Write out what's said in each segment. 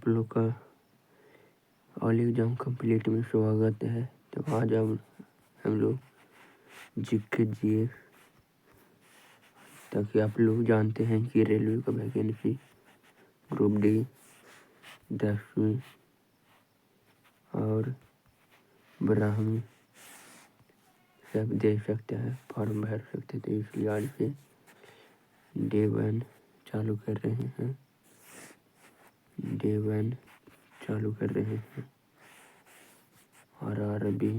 आप लोग का ऑल एग्जाम कंप्लीट में स्वागत है। तो आज हम लोग जीके जीएस, ताकि आप लोग जानते हैं कि रेलवे का वैकेंसी ग्रुप डी 10वीं और 12वीं सब दे सकते हैं, फॉर्म भर सकते। तो इसलिए आज से डे 1 चालू कर रहे हैं। डे 1 चालू कर रहे हैं और आरबी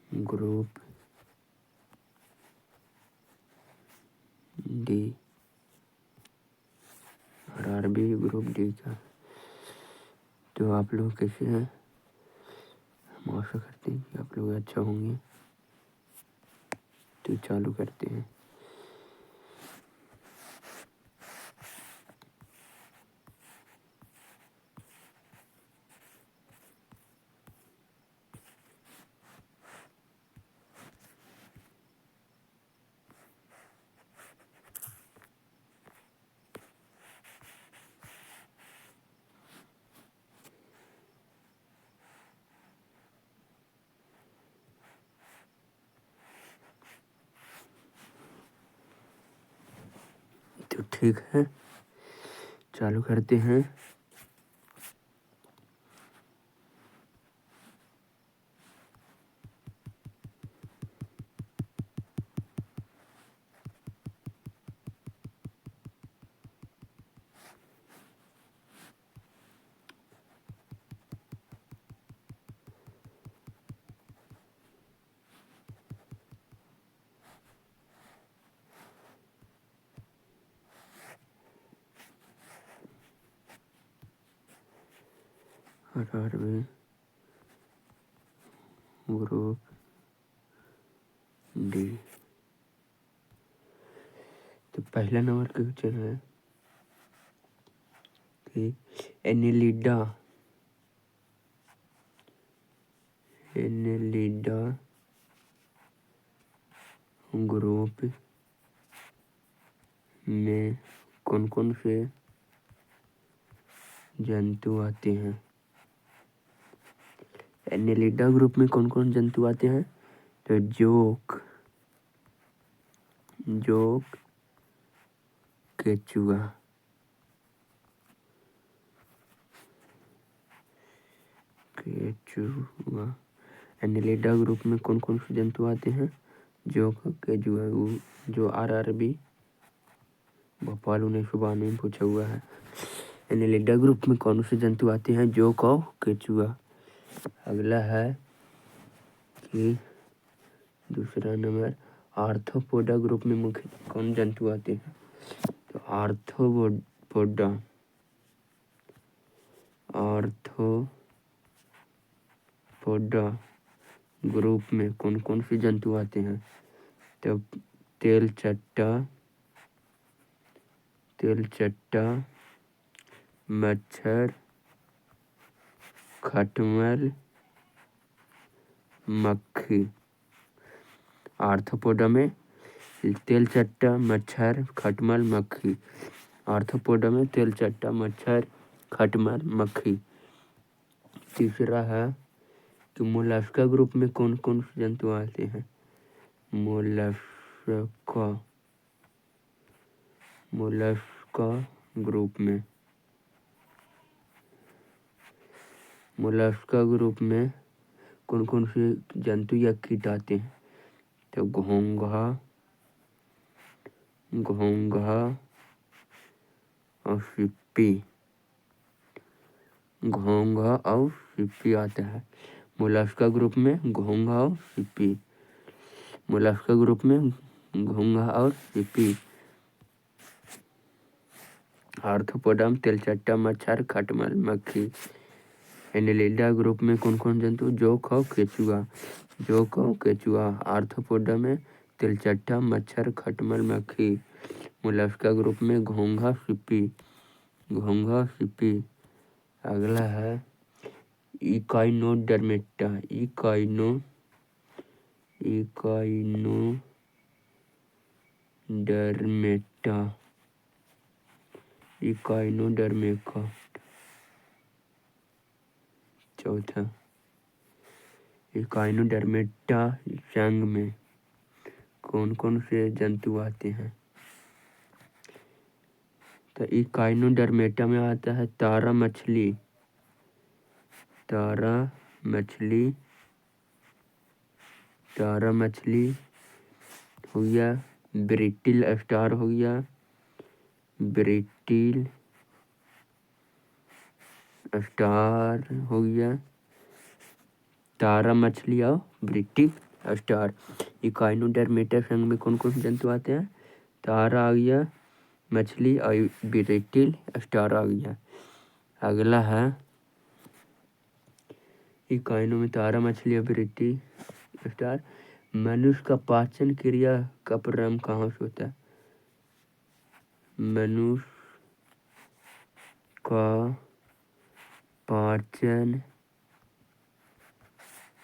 ग्रुप डी और आरबी ग्रुप डी का। तो आप लोग कैसे हैं? हम आशा करते हैं कि आप लोग अच्छा होंगे। तो चालू करते हैं। तो ठीक है, चालू करते हैं। RB group D. तो पहला नंबर का क्वेश्चन है कि एनेलिडा ग्रुप में कौन कौन से जंतु आते हैं? एनेलिडा ग्रुप में कौन कौन जंतु आते हैं? तो जोक, केचुआ, एनेलिडा ग्रुप में कौन कौन से जंतु आते हैं? जोक, केचुआ, जो आरआरबी भोपाल 1992 में पूछा हुआ है। एनेलिडा ग्रुप में कौन से जंतु आते हैं? जोक और केचुआ। अगला है कि दूसरा नंबर, आर्थ्रोपोडा ग्रुप में मुख्य कौन जंतु आते हैं? तो आर्थ्रोपोडा ग्रुप में कौन कौन से जंतु आते हैं? तो तेलचट्टा, मच्छर, खटमल, मक्खी। आर्थ्रोपोडा में तेलचट्टा, मच्छर, खटमल, मक्खी। आर्थ्रोपोडा में तेलचट्टा, मच्छर, खटमल, मक्खी। तीसरा है कि मोलस्का ग्रुप में कौन कौन से जंतु आते हैं? मोलस्का ग्रुप में कौन कौन से जंतु या कीट आते हैं? तो घोंघा और सिप्पी आता है। मोलस्का ग्रुप में घोंघा और सिप्पी। आर्थ्रोपोडा में तेलचट्टा, मच्छर, खटमल, मक्खी। एनेलिडा ग्रुप में कौन कौन जंतु? जोक और केचुआ। आर्थ्रोपोडा में तेलचट्टा, मच्छर, खटमल, मक्खी। मोलस्का ग्रुप में घोंघा, सिप्पी। अगला है इकाइनोडर्मेटा इकाइनोडर्मेटा। चौथा, इकाइनोडर्मेटा संघ में कौन कौन से जंतु आते हैं? तो इकाइनोडर्मेटा में आता है तारा मछली, हो गया, ब्रिटिल स्टार हो गया, तारा मछली और ब्रिटिल स्टार। इकाइनोडर्मेटा संघ में कौन कौन से जंतु आते हैं? तारा आ गया मछली और ब्रिटिल स्टार आ गया। अगला है इकाइनो में तारा मछली और ब्रिटिल स्टार। मनुष्य का पाचन क्रिया का प्रारंभ कहाँ से होता है? मनुष्य का पाचन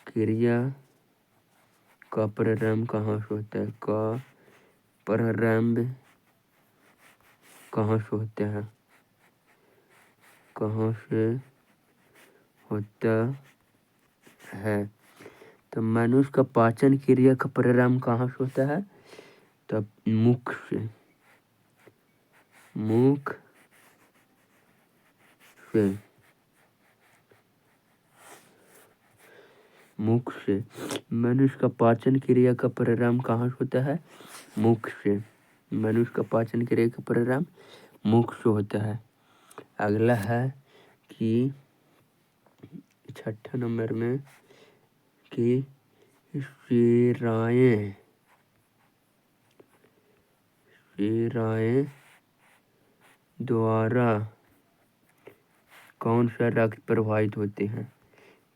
क्रिया का प्रारंभ कहाँ से होता है? कहाँ से होता है? तो मनुष्य का पाचन क्रिया का प्रारंभ कहाँ से होता है? तो मुख से। मनुष्य का पाचन क्रिया का प्रारंभ कहाँ से होता है? मुख से। मनुष्य का पाचन क्रिया का प्रारंभ मुख से होता है। अगला है कि 6 नंबर में कि शिराएं द्वारा कौन सा रक्त प्रवाहित होते हैं?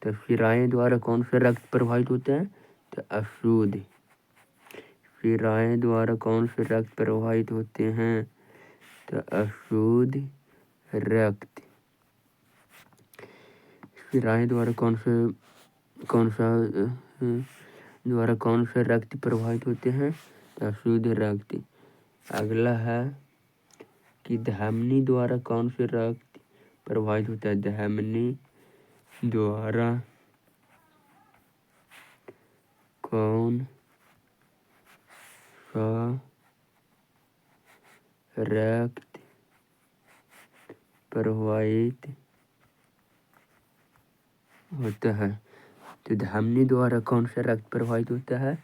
तो शिराएं द्वारा कौन सा रक्त प्रवाहित होता है? तो अशुद्ध। शिराएं द्वारा कौन से रक्त प्रवाहित होते हैं? तो अशुद्ध रक्त। शिराएं द्वारा कौन से रक्त प्रवाहित होते हैं? तो अशुद्ध रक्त। अगला है कि धमनी द्वारा कौन से रक्त प्रवाहित होता है? धमनी द्वारा कौन सा रक्त प्रवाहित होता है? तो धमनी द्वारा कौन सा रक्त प्रवाहित होता है?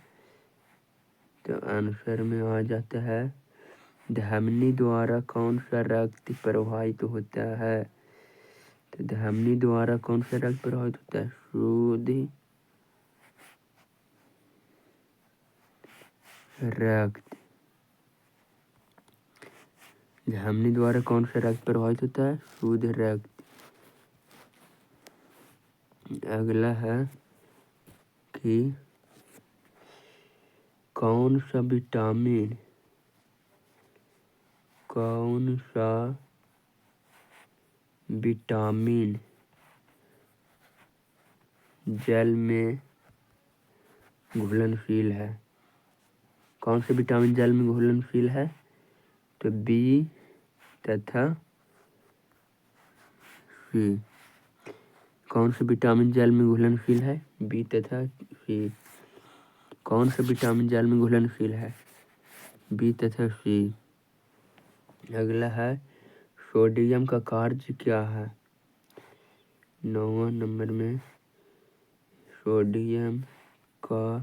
तो आंसर में आ जाता है धमनी द्वारा कौन सा रक्त प्रवाहित होता है? तो धमनी द्वारा कौन सा रक्त प्रवाहित होता है? शुद्ध रक्त। धमनी द्वारा कौन सा रक्त प्रवाहित होता है? शुद्ध रक्त। अगला है कि कौन सा विटामिन जल में घुलनशील है? कौन सा विटामिन जल में घुलनशील है? तो बी तथा सी। कौन सा विटामिन जल में घुलनशील है? बी तथा सी। कौन सा विटामिन जल में घुलनशील है? बी तथा सी। अगला है सोडियम का कार्य क्या है? 9वां नंबर में सोडियम का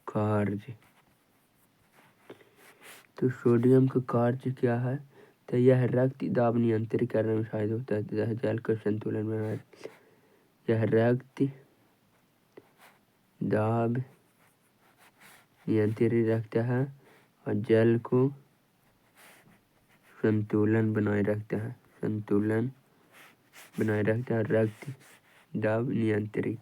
कार्य। तो सोडियम का कार्य क्या है? तो यह रक्त दाब नियंत्रित करने में सहायक होता है तथा जल का संतुलन बनाए। यह रक्त दाब नियंत्रित रखता है और जल को संतुलन बनाए रखता है। रक्त दाब नियंत्रित।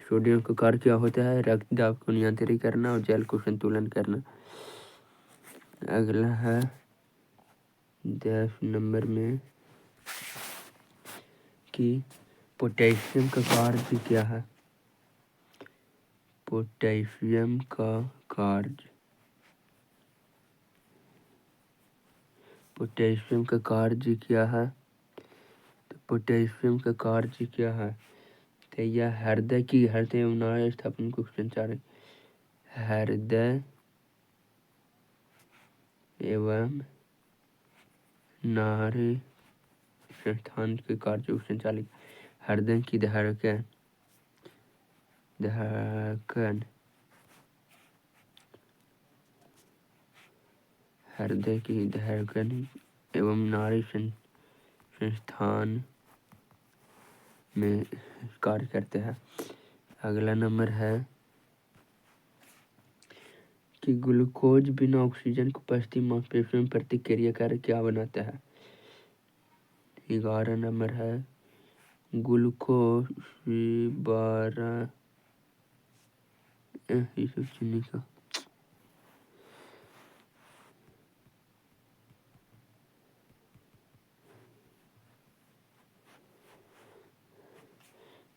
सोडियम का कार्य क्या होता है? रक्त दाब को नियंत्रित करना और जल को संतुलन करना। अगला है 10 नंबर में कि पोटेशियम का कार्य क्या है? पोटेशियम का कार्य। पोटेशियम का कार्य क्या है? तो पोटेशियम का कार्य क्या है? तो यह हृदय एवं नाड़ी स्थापन को संचालित, हृदय एवं नाड़ी संस्थान के कार्य को संचालित, हृदय की धड़कन हृदय की धड़कन एवं नाड़ी संस्थान में कार्य करते हैं। अगला नंबर है कि ग्लूकोज बिना ऑक्सीजन की उपस्थिति मांसपेशियों में प्रतिक्रिया कर क्या बनाता है? 11 नंबर है ग्लूकोज 12 चीनी का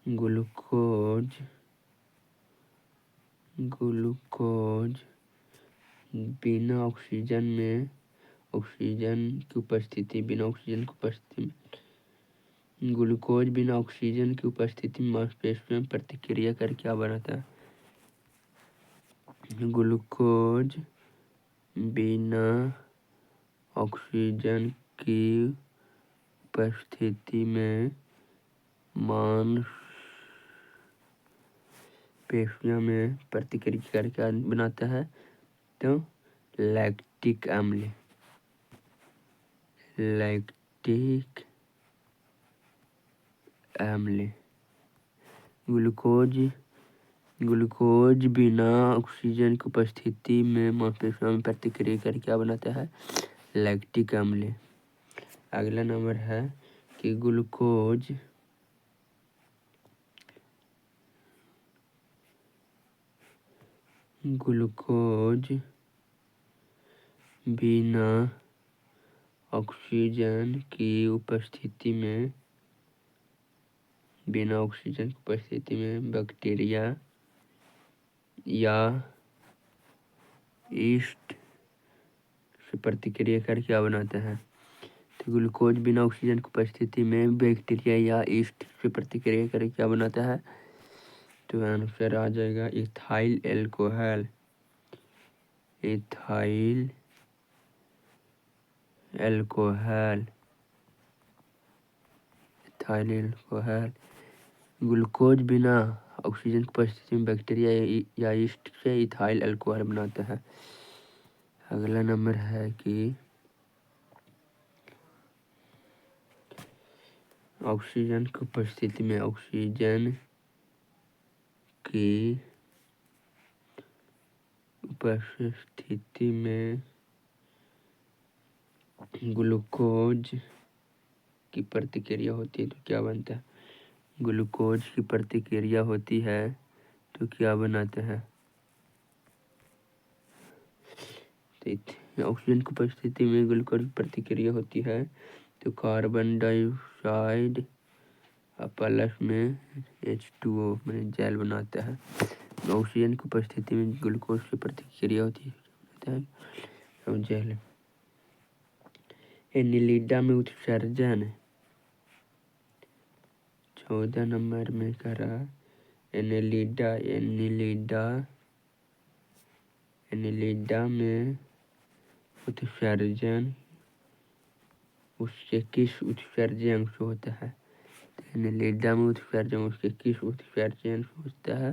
ग्लूकोज बिना ऑक्सीजन की उपस्थिति ग्लूकोज बिना ऑक्सीजन की उपस्थिति में मांसपेशियों में प्रतिक्रिया कर क्या बनाता है? ग्लूकोज बिना ऑक्सीजन की उपस्थिति में मांसपेशियों में प्रतिक्रिया कर क्या बनाता है? तो लैक्टिक अम्ल। ग्लूकोज बिना ऑक्सीजन की उपस्थिति में मांसपेशियों में प्रतिक्रिया कर क्या बनाता है? लैक्टिक अम्ल। अगला नंबर है कि ग्लूकोज बिना ऑक्सीजन की उपस्थिति में बैक्टीरिया या यीस्ट से प्रतिक्रिया कर क्या बनाता है? तो ग्लूकोज बिना ऑक्सीजन की उपस्थिति में बैक्टीरिया या यीस्ट से प्रतिक्रिया कर क्या बनाता है? तो आंसर आ जाएगा इथाइल अल्कोहल। ग्लूकोज बिना ऑक्सीजन की उपस्थिति में बैक्टीरिया या यीस्ट से इथाइल अल्कोहल बनाता है। अगला नंबर है कि ऑक्सीजन की उपस्थिति में ग्लूकोज की प्रतिक्रिया होती है तो क्या बनता है? ग्लूकोज की प्रतिक्रिया होती है तो क्या बनाते हैं? तो ऑक्सीजन की उपस्थिति में ग्लूकोज की प्रतिक्रिया होती है तो कार्बन डाइऑक्साइड प्लस में H2O में जैल बनाता है। ऑक्सीजन की उपस्थिति में ग्लूकोज की प्रतिक्रिया होती है जैल। एनिलिडा में उत्सर्जन 14 नंबर में करा एनिलिडा में उत्सर्जन उसके किस उत्सर्जन से होता है? एनिलिडा में उत्सर्जन उसके किस उत्सर्जन से होता है?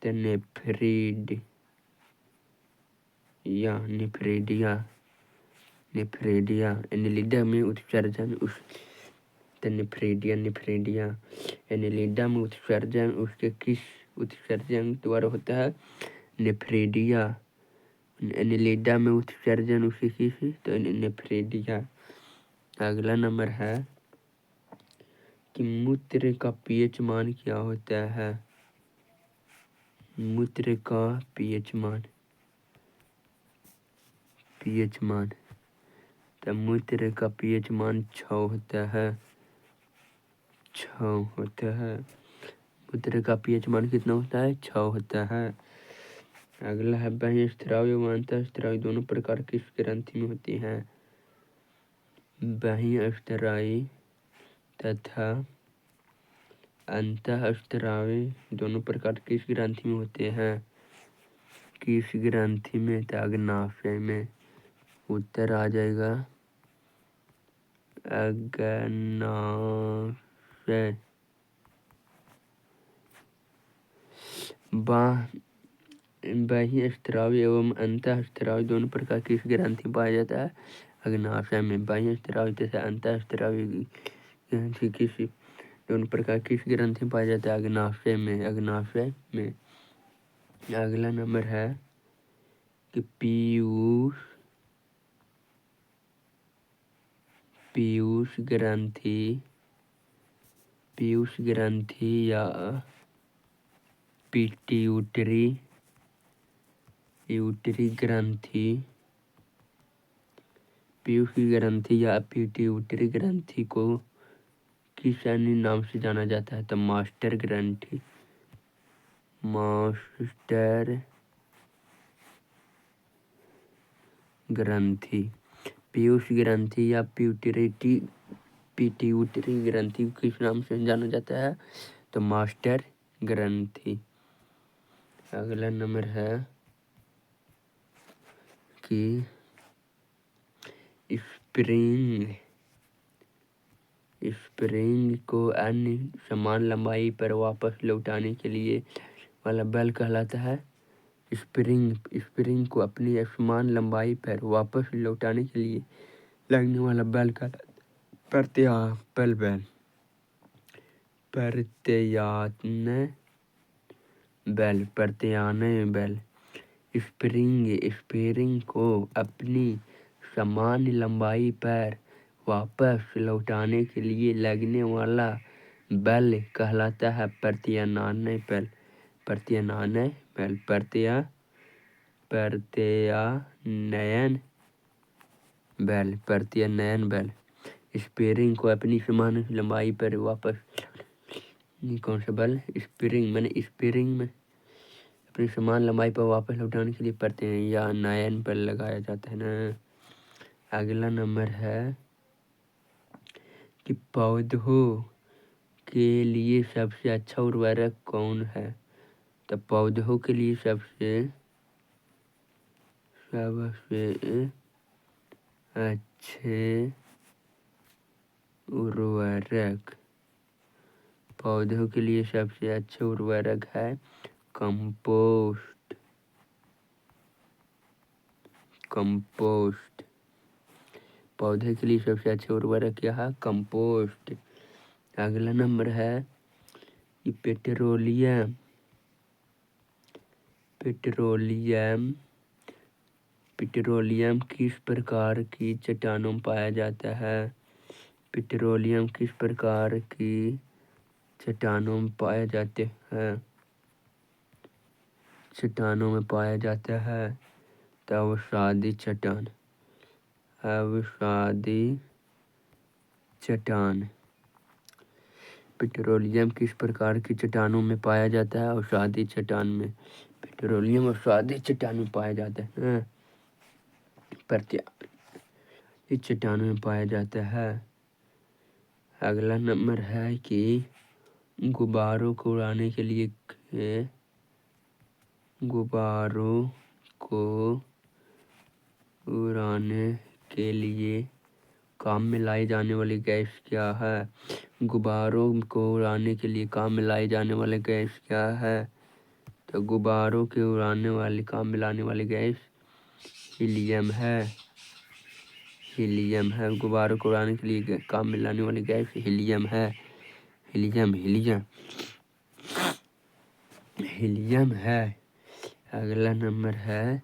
तो नेफ्रेडिया। एनिलिडा में उत्सर्जन एनिलिडा में उत्सर्जन उसके किस उत्सर्जन द्वारा होता है? नेफ्रेडिया। एनिलिडा में उत्सर्जन उसके किस तो नेफ्रेडिया। अगला नंबर है कि मूत्र का पीएच मान क्या होता है? मूत्र का पीएच मान तो मूत्र का पीएच मान 6 होता है। मूत्र का पीएच मान कितना होता है? 6 होता है। अगला है बाह्य स्राव एवं अंतःस्रावी दोनों प्रकार किस ग्रंथि में होती हैं? बाह्य स्रावी तथा अंतःस्रावी दोनों प्रकार किस ग्रंथि में होते हैं? किस ग्रंथि में? तो अग्नाशय में। उत्तर आ जाएगा अग्नाशय। बाह्य स्रावी एवं अंतःस्रावी दोनों प्रकार किस ग्रंथि में पाया जाता है? अग्नाशय में। बाह्य स्रावी तथा अंतःस्रावी ग्रंथि किस दोनों प्रकार किस ग्रंथि में पाया जाता है? अग्नाशय में। अग्नाशय में। अगला नंबर है कि पीयूष ग्रंथि या पिट्यूटरी ग्रंथि, पीयूष की ग्रंथि या पिट्यूटरी ग्रंथि को किस अन्य नाम से जाना जाता है? तो मास्टर ग्रंथि। मास्टर ग्रंथि। पीयूष ग्रंथि या पिट्यूटरी ग्रंथि को किस नाम से जाना जाता है? तो मास्टर ग्रंथि। अगला नंबर है कि स्प्रिंग को अन्य समान लंबाई पर वापस लौटाने के लिए वाला बल कहलाता है। स्प्रिंग को अपनी समान लंबाई पर वापस लौटाने के लिए लगने वाला बल का प्रत्यापल प्रत्यानय बल। स्प्रिंग को अपनी समान लंबाई पर वापस लौटाने के लिए लगने वाला बल कहलाता है प्रत्यानयन बल। प्रत्यानयन बल। स्प्रिंग को अपनी समान लंबाई पर वापस, कौन सा बल? स्प्रिंग में अपनी समान लंबाई पर वापस लौटाने के लिए प्रत्यानयन बल लगाया जाता है ना। अगला नंबर है कि पौधों के लिए सबसे अच्छा उर्वरक कौन है? तो पौधों के लिए सबसे अच्छे उर्वरक, पौधों के लिए सबसे अच्छा उर्वरक है कंपोस्ट। पौधे के लिए सबसे अच्छा उर्वरक क्या है? कंपोस्ट। अगला नंबर है कि पेट्रोलियम किस प्रकार की चट्टानों में पाया जाता है? पेट्रोलियम किस प्रकार की चट्टानों में पाया जाते हैं? चट्टानों में पाया जाता है तो अवसादी चट्टान। पेट्रोलियम किस प्रकार की चट्टानों में पाया जाता है? अवसादी चट्टान में। पेट्रोलियम अवसादी चट्टान में पाया जाता है, इस चट्टानों में पाया जाता है। अगला नंबर है कि गुब्बारों को उड़ाने के लिए काम में लाई जाने वाली गैस क्या है? गुब्बारों को उड़ाने के लिए काम में लाई जाने वाली गैस क्या है? तो गुब्बारों के काम में लाने वाली गैस हीलियम है। गुब्बारों को उड़ाने के लिए काम में लाने वाली गैस हीलियम है। हीलियम है। अगला नंबर है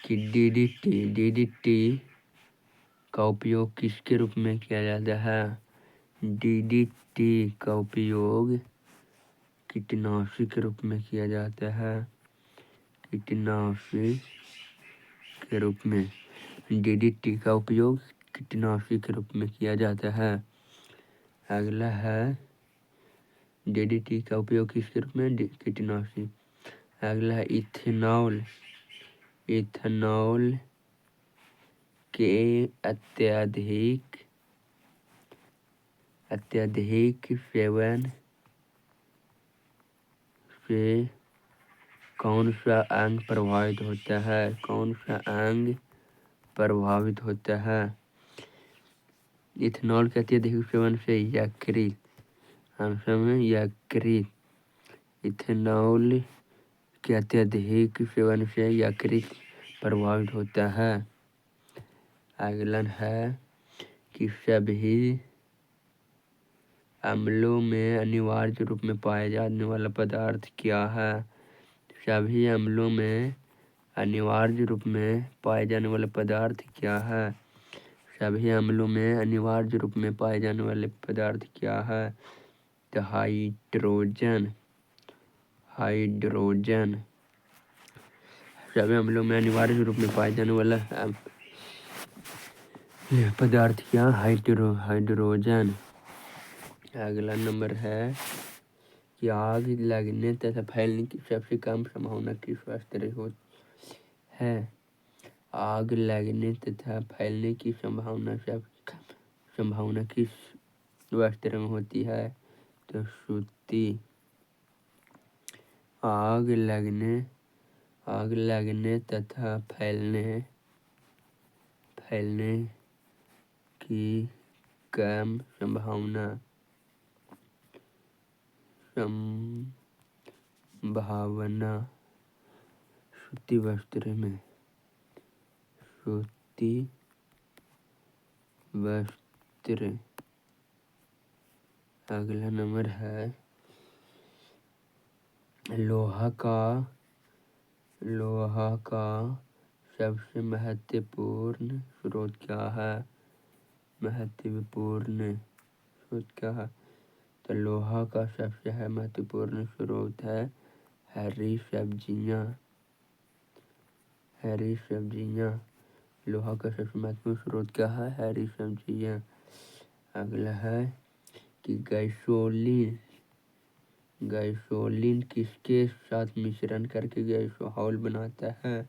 कि डीडीटी का उपयोग किसके रूप में किया जाता है? डीडीटी का उपयोग कीटनाशी के रूप में किया जाता है। डीडीटी का उपयोग कीटनाशी के रूप में किया जाता है। अगला है DDT का उपयोग किसके रूप में? कीटनाशी। अगला है इथेनॉल। इथेनॉल के अत्यधिक सेवन से कौन सा अंग प्रभावित होता है? कौन सा अंग प्रभावित होता है? इथेनॉल के अत्यधिक सेवन से यकृत। आंसर में यकृत। इथेनॉल के अत्यधिक सेवन से यकृत प्रभावित होता है। अगला है कि सभी अम्लों में अनिवार्य रूप में पाया जाने वाला पदार्थ क्या है? सभी अम्लों में अनिवार्य रूप में पाए जाने वाला पदार्थ क्या है? सभी अम्लों में अनिवार्य रूप में पाए जाने वाले पदार्थ क्या है? तो हाइड्रोजन। हाइड्रोजन सभी अम्लों में अनिवार्य रूप में पाए जाने वाला पदार्थ क्या? हाइड्रोजन। अगला नंबर है कि आग लगने तथा फैलने की सबसे कम संभावना किस वस्तु है? आग लगने तथा फैलने की संभावना किस वस्त्र में होती है? तो सूती। आग लगने तथा फैलने की कम संभावना सूती वस्त्र में। सूती वस्त्र। अगला नंबर है लोहा का सबसे महत्वपूर्ण स्रोत क्या है? महत्वपूर्ण स्रोत क्या है? तो लोहा का सबसे महत्वपूर्ण स्रोत है हरी सब्जियां। हरी सब्जियां। लोहा का सबसे महत्वपूर्ण स्रोत क्या है? हरी सब्जियां। अगला है कि गैसोलीन किसके साथ मिश्रण करके गैसोहॉल बनाता है?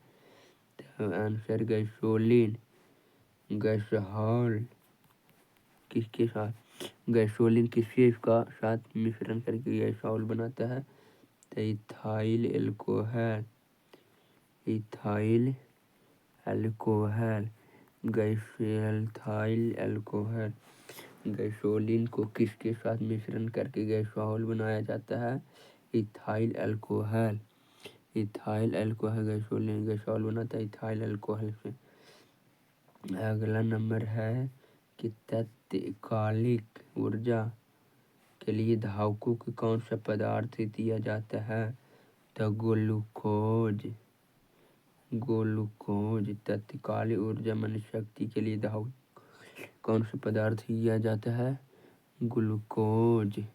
तो आंसर गैसोलीन। गैसोहॉल किसके साथ? गैसोलीन किसके साथ मिश्रण करके गैसोहॉल बनाता है? तो इथाइल अल्कोहल। Ethyl alcohol. गैसोइथाइल अल्कोहल। गैसोलीन को किसके साथ मिश्रण करके गैसोहॉल बनाया जाता है? Ethyl alcohol. Ethyl alcohol gasohol बनाता है इथाइल अल्कोहल से। अगला नंबर है कि तात्कालिक ऊर्जा के लिए धावकों को कौन सा पदार्थ दिया जाता है? तो ग्लूकोज। तात्कालिक ऊर्जा मन शक्ति के लिए कौन सा पदार्थ दिया जाता है? ग्लूकोज।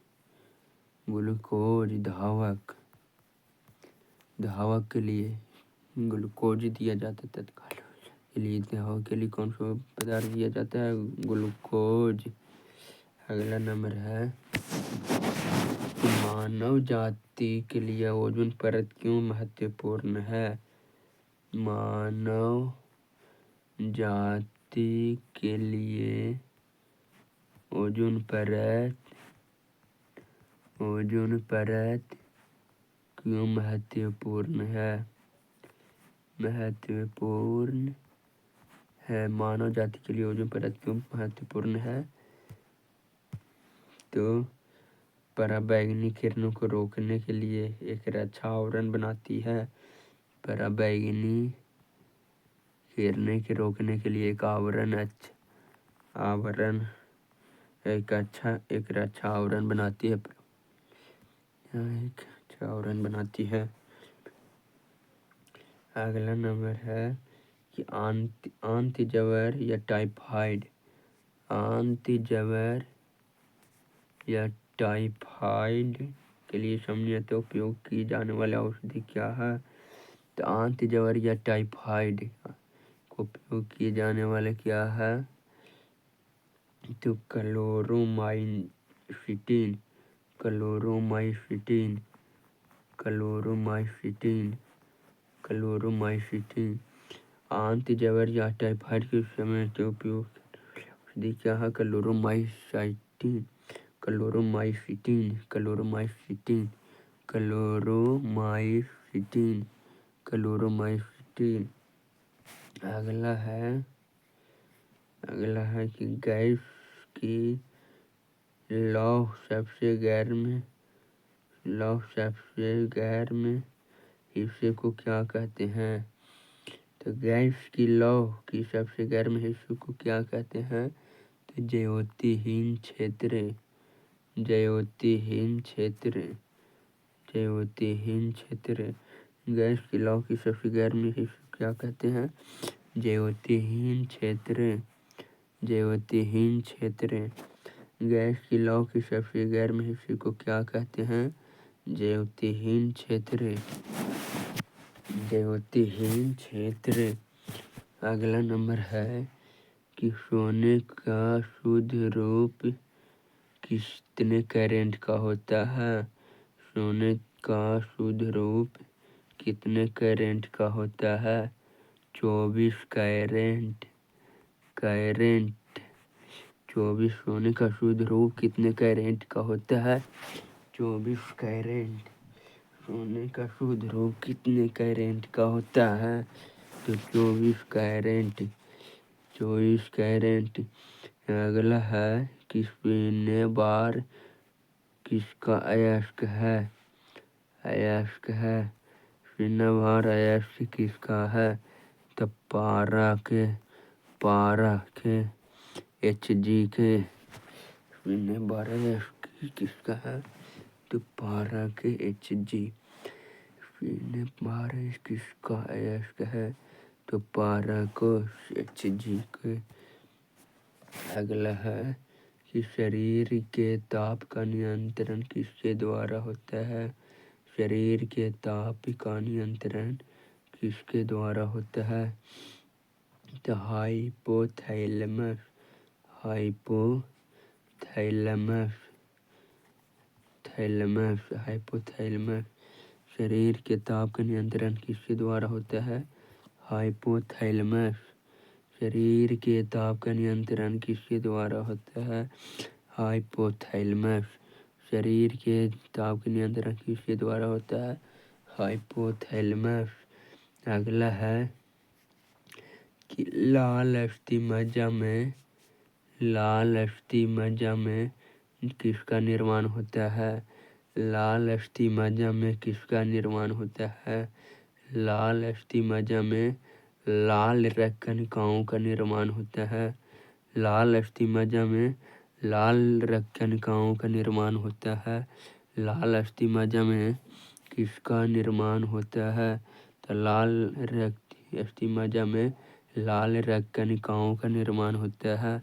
धावक के लिए ग्लूकोज दिया जाता है। तत्काल के लिए धावक के लिए कौन सा पदार्थ दिया जाता है? ग्लूकोज। अगला नंबर है मानव जाति के लिए ओजोन परत क्यों महत्वपूर्ण है? मानव जाति के लिए ओजोन परत क्यों महत्वपूर्ण है? मानव जाति के लिए ओजोन परत क्यों महत्वपूर्ण है? तो पराबैंगनी किरणों को रोकने के लिए एक रक्षा आवरण बनाती है। पराबैंगनी किरणें के रोकने के लिए एक रक्षा आवरण बनाती है। अगला नंबर है कि आंतजवर या टाइफाइड के लिए सामान्यतः उपयोग की जाने वाली औषधि क्या है? तो आंतजवर या टाइफाइड को उपयोग किए जाने वाले क्या है? तो क्लोरोमाइसिन क्लोरोमाइसिटिन, क्लोरोमाइसिटिन, क्लोरोमाइसिटिन। आंत जबर या टाइफाइड के समय के उपयोग औषधि क्या है? Chloromycetin, Chloromycetin, Chloromycetin, Chloromycetin, Chloromycetin. अगला है कि गैस की लौह सबसे गर्म हिस्से को क्या कहते हैं? तो गैस की लौह की सबसे गर्म हिस्से को क्या कहते हैं? तो ज्योतिहीन क्षेत्र, ज्योतिहीन क्षेत्र, ज्योतिहीन क्षेत्र। गैस की लौ की सबसे गर्म हिस्से क्या कहते हैं? ज्योतिहीन क्षेत्र, ज्योतिहीन क्षेत्र। गैस की लौ की सबसे गर्म हिस्से को क्या कहते हैं? ज्योतिहीन क्षेत्र, ज्योतिहीन क्षेत्र। अगला नंबर है कि सोने का शुद्ध रूप कितने कैरेट का होता है? सोने का शुद्ध रूप कितने कैरेट का होता है? 24 कैरेट, कैरेट। 24 सोने का शुद्ध रूप कितने कैरेट का होता है? 24 कैरेट। सोने का शुद्ध रूप कितने कैरेट का होता है? तो 24 कैरेट, 24 कैरेट। अगला है कि शून्य बार किसका अयस्क है? अयस्क है। शून्य बार अयस्क किसका है? तो पारा के, पारा के, Hg के। शून्य बार अयस्क किसका है? तो पारा के Hg। शून्य बार किसका अयस्क है? तो पारा को Hg के। अगला है कि शरीर के ताप का नियंत्रण किसके द्वारा होता है? शरीर के ताप का नियंत्रण किसके द्वारा होता है? तो हाइपोथैलेमस, हाइपोथैलेमस, थैलेमस, हाइपोथैलेमस। शरीर के ताप का नियंत्रण किसके द्वारा होता है? हाइपोथैलेमस। शरीर के ताप का नियंत्रण किसके द्वारा होता है? हाइपोथैलेमस। शरीर के ताप का नियंत्रण किसके द्वारा होता है? हाइपोथैलेमस। अगला है कि लाल अस्थि में, लाल अस्थि में किसका निर्माण होता है? लाल अस्थि में किसका निर्माण होता है? लाल अस्थि में लाल रक्त कणिकाओं का निर्माण होता है। लाल अस्थि में लाल रक्त कणिकाओं का निर्माण होता है। लाल अस्थि में किसका निर्माण होता है? तो लाल अस्थि में लाल रक्त कणिकाओं का निर्माण होता है।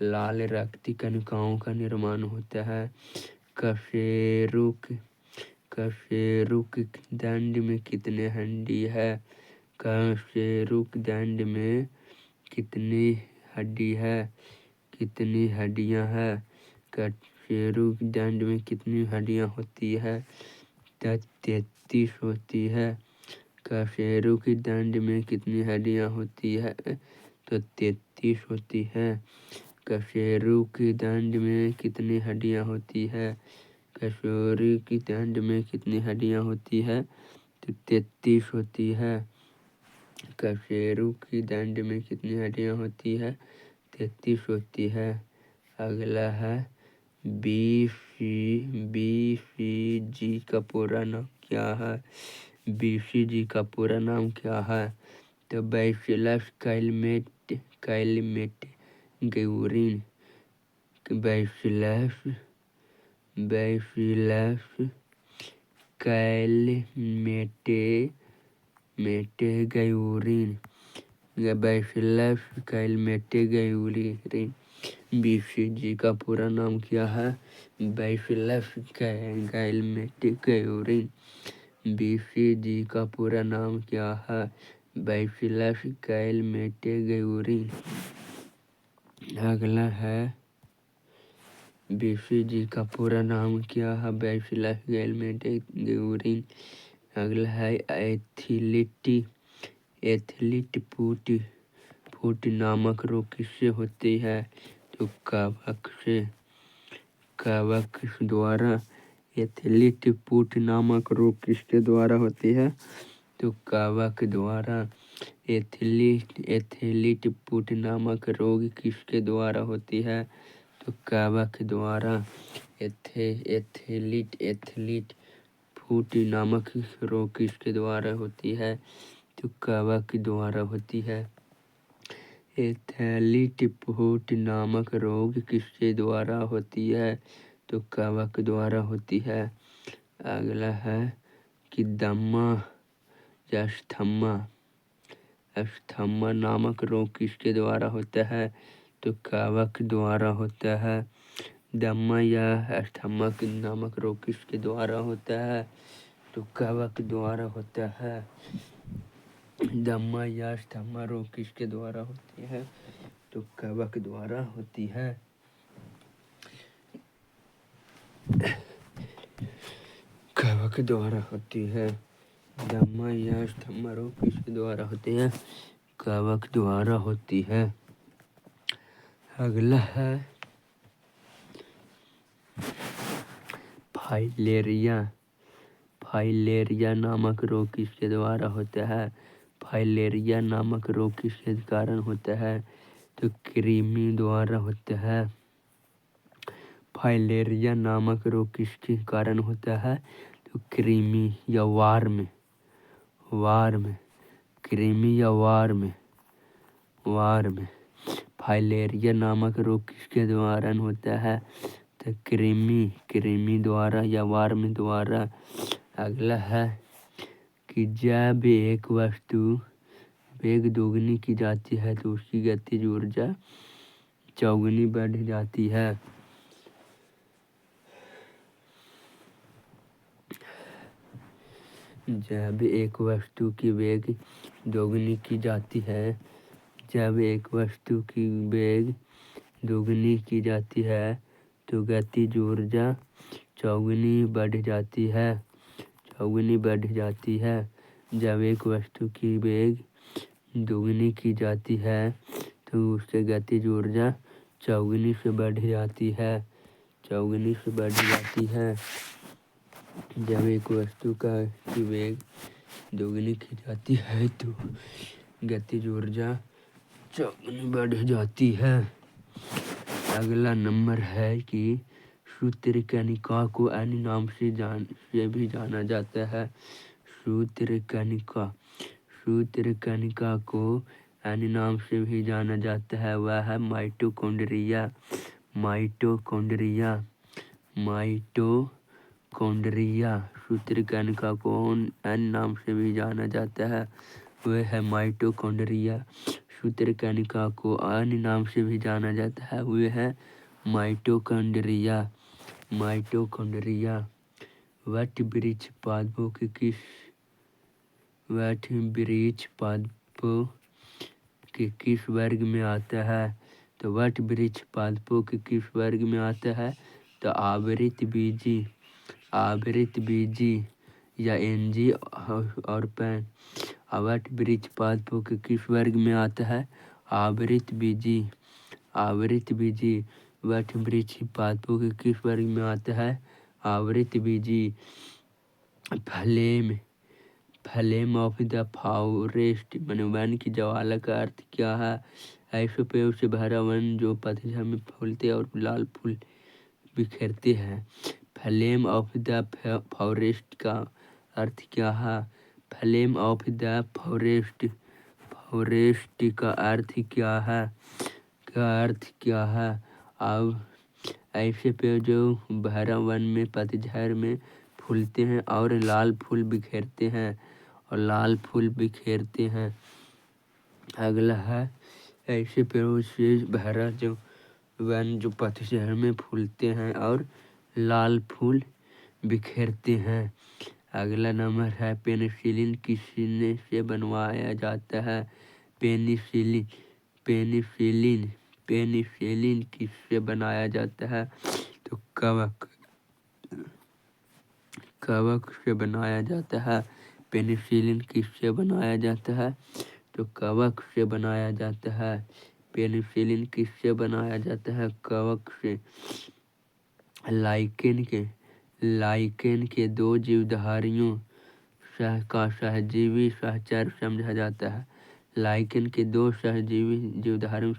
लाल रक्त कणिकाओं का निर्माण होता है। कशेरुक, कशेरुक दंड में कितने हड्डी है? कशेरुक दंड में कितनी हड्डी है? कितनी हड्डियां है? कशेरुक दंड में कितनी हड्डियां होती है? 33 होती है। कशेरुक दंड में कितनी हड्डियां होती है? तो 33 होती है। कशेरुक दंड में कितनी हड्डियां होती है? कशेरुक दंड में कितनी हड्डियां होती है? तो 33 होती है। कशेरुक दंड में कितनी हड्डियां होती है? 33 होती है। अगला है BCG का पूरा नाम क्या है? BCG का पूरा नाम क्या है? तो bacillus Calmette Guérin, bacillus Calmette Guérin, bacillus Calmette Guérin. BCG का पूरा नाम क्या है? Bacillus Calmette Guérin. BCG का पूरा नाम क्या है? Bacillus Calmette Guérin. अगला है BCG का पूरा नाम क्या है? बैसिलस गेल्मेंटेगुरिन। अगला है एथलीट फुट नामक रोग किससे होती है? तो कवक द्वारा। एथलीट फुट नामक रोग किसके द्वारा होती है? तो कवक द्वारा। एथलीट फुट नामक रोग किसके द्वारा होती है? तो कवक द्वारा। एथलीट फुट नामक रोग किसके द्वारा होती है? तो कवक द्वारा होती है। एथलीट फुट नामक रोग किसके द्वारा होती है? तो कवक द्वारा होती है। अगला है कि दमा या अस्थमा नामक रोग किसके द्वारा होता है? तो कवक द्वारा होता है। दमा या अस्थमा नामक रोग किसके द्वारा होता है? तो कवक द्वारा होता है। दमा या अस्थमा रोग किसके द्वारा होती है? तो कवक द्वारा होती है। कवक द्वारा होती है। दमा या अस्थमा रोग किसके द्वारा होती है? कवक द्वारा होती है। अगला है फाइलेरिया नामक रोग किसके द्वारा होता है? फाइलेरिया नामक रोग किसके कारण होता है? तो कृमि द्वारा होता है। फाइलेरिया नामक रोग किसके कारण होता है? तो कृमि या वार्म। कृमि या वार्म। फाइलेरिया नामक रोग किसके द्वारा होता है? तो कृमि द्वारा या वार्म द्वारा। अगला है कि जब एक वस्तु वेग दोगुनी की जाती है तो उसकी गतिज ऊर्जा चौगुनी बढ़ जाती है। जब एक वस्तु की वेग दोगुनी की जाती है तो गतिज ऊर्जा चौगुनी बढ़ जाती है। जब एक वस्तु की वेग दोगुनी की जाती है तो उससे गतिज ऊर्जा चौगुनी से बढ़ जाती है। जब एक वस्तु की वेग दोगुनी की जाती है तो गतिज ऊर्जा चौगुनी बढ़ जाती है। अगला नंबर है कि सूत्रकनिका को अन्य नाम से भी जाना जाता है। सूत्रकनिका को अन्य नाम से भी जाना जाता है, वह है माइटोकॉन्ड्रिया। सूत्रकनिका को अन्य नाम से भी जाना जाता है, वह है माइटोकॉन्ड्रिया। सूत्रकनिका को अन्य नाम से भी जाना जाता है, वह है माइटोकॉन्ड्रिया। वटवृक्ष पादपों के किस वर्ग में आता है? तो वटवृक्ष पादपों के किस वर्ग में आता है? तो आवृत बीजी या एनजी और पैन। वटवृक्ष पादपों के किस वर्ग में आता है? आवृत बीजी। वटवृक्ष पादपों के किस वर्ग में आता है? आवृत बीजी। फ्लेम ऑफ द फॉरेस्ट वन की ज्वाला का अर्थ क्या है? ऐसे पेड़ से भरा वन जो पतझड़ में फूलते और लाल फूल बिखेरते हैं। फ्लेम ऑफ द फॉरेस्ट का अर्थ क्या है? फ्लेम ऑफ द फॉरेस्ट का अर्थ क्या है? अब ऐसे पेड़ जो भरा वन में पतझड़ में फूलते हैं और लाल फूल बिखेरते हैं। अगला है ऐसे पेड़ों से भरा जो वन जो पतझड़ में फूलते हैं और लाल फूल बिखेरते हैं। अगला नंबर है पेनिसिलिन किसने से बनवाया जाता है? पेनिसिलिन किससे बनाया जाता है? तो कवक कवक से बनाया जाता है। पेनिसिलिन किससे बनाया जाता है? तो कवक से बनाया जाता है। पेनिसिलिन किससे बनाया जाता है? कवक से। लाइकेन के दो जीवधारियों का सहजीवी सहचर समझा जाता है। लाइकेन के दो सहजीवी जीवधारियों